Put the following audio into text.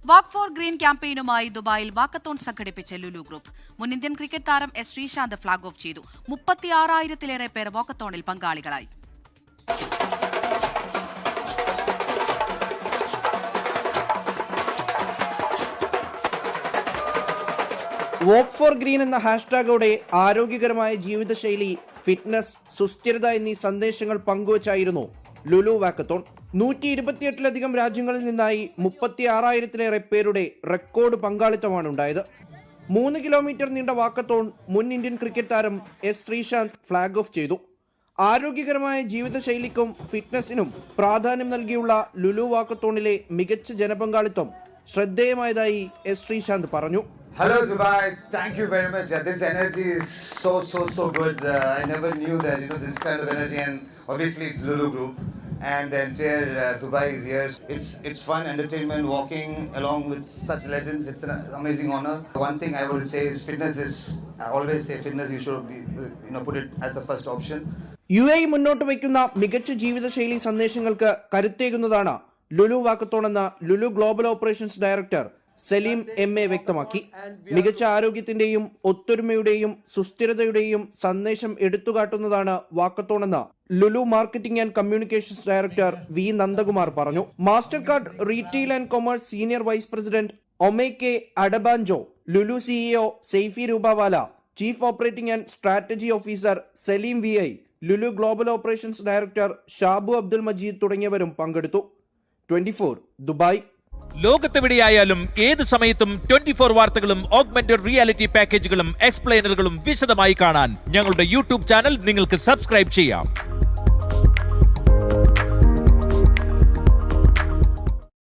വാക്ക് four green ക്യാമ്പയിനുമായി ദുബായിൽ walkathon സംഘടിപ്പിച്ച Lulu group. മുൻ ഇന്ത്യൻ ക്രിക്കറ്റ് താരം എസ് ശ്രീശാന്ത് ഫ്ളാഗ് ഓഫ് ചെയ്തു. 36,000-ലേറെ പേർ വാക്കത്തോണിൽ പങ്കാളികളായി. വോക്ക് ഫോർ ഗ്രീൻ എന്ന ഹാഷ്ടാഗോടെ ആരോഗ്യകരമായ ജീവിതശൈലി, ഫിറ്റ്നസ്, സുസ്ഥിരത എന്നീ സന്ദേശങ്ങൾ പങ്കുവച്ചായിരുന്നു ലുലു വാക്കത്തോൺ. 128-ലധികം രാജ്യങ്ങളിൽ നിന്നായി 36,000-ലേറെ പേരുടെ റെക്കോർഡ് പങ്കാളിത്തമാണ് ഉണ്ടായത്. 3 കിലോമീറ്റർ നീണ്ട വാക്കത്തോൺ മുൻ ഇന്ത്യൻ ക്രിക്കറ്റ് താരം എസ് ശ്രീശാന്ത് ഫ്ളാഗ് ഓഫ് ചെയ്തു. ആരോഗ്യകരമായ ജീവിതശൈലിക്കും ഫിറ്റ്നസിനും പ്രാധാന്യം നൽകിയുള്ള ലുലു വാക്കത്തോണിലെ മികച്ച ജനപങ്കാളിത്തം ശ്രദ്ധേയമായതായി എസ് ശ്രീശാന്ത് പറഞ്ഞു. Hello Dubai, thank you very much. This energy is so good. I never knew that this kind of energy, and obviously it's Lulu Group and the entire Dubai is here. It's fun entertainment, walking along with such legends. It's an amazing honor. One thing I would say is fitness is. I always say fitness. You should be, put it as the first option. UAE മുന്നോട്ട് വയ്ക്കുന്ന മികച്ച ജീവിതശൈലി സന്ദേശങ്ങൾക്ക് കരുത്തേകുന്നതാണ് Lulu walkathon എന്ന Lulu global operations director Saleem MA വ്യക്തമാക്കി. മികച്ച ആരോഗ്യത്തിന്റെയും ഒത്തൊരുമയുടെയും സുസ്ഥിരതയുടെയും സന്ദേശം എടുത്തുകാട്ടുന്നതാണ് വാക്കത്തോണെന്ന് Lulu marketing and communications director V Nandakumar പറഞ്ഞു. Mastercard retail and commerce senior vice president Omeke Adebanjo, Lulu CEO Saifee Rupawala, chief operating and strategy officer Saleem VI, Lulu global operations director Shabu Abdul Majeed തുടങ്ങിയവരും പങ്കെടുത്തു. 24 ദുബായ്. ലോകത്തെവിടെയായാലും ഏത് സമയത്തും 24 വാർത്തകളും ഓഗ്മെന്റഡ് റിയാലിറ്റി പാക്കേജുകളും എക്സ്പ്ലെയിനറുകളും വിശദമായി കാണാൻ ഞങ്ങളുടെ യൂട്യൂബ് ചാനൽ നിങ്ങൾക്ക് സബ്സ്ക്രൈബ് ചെയ്യാം.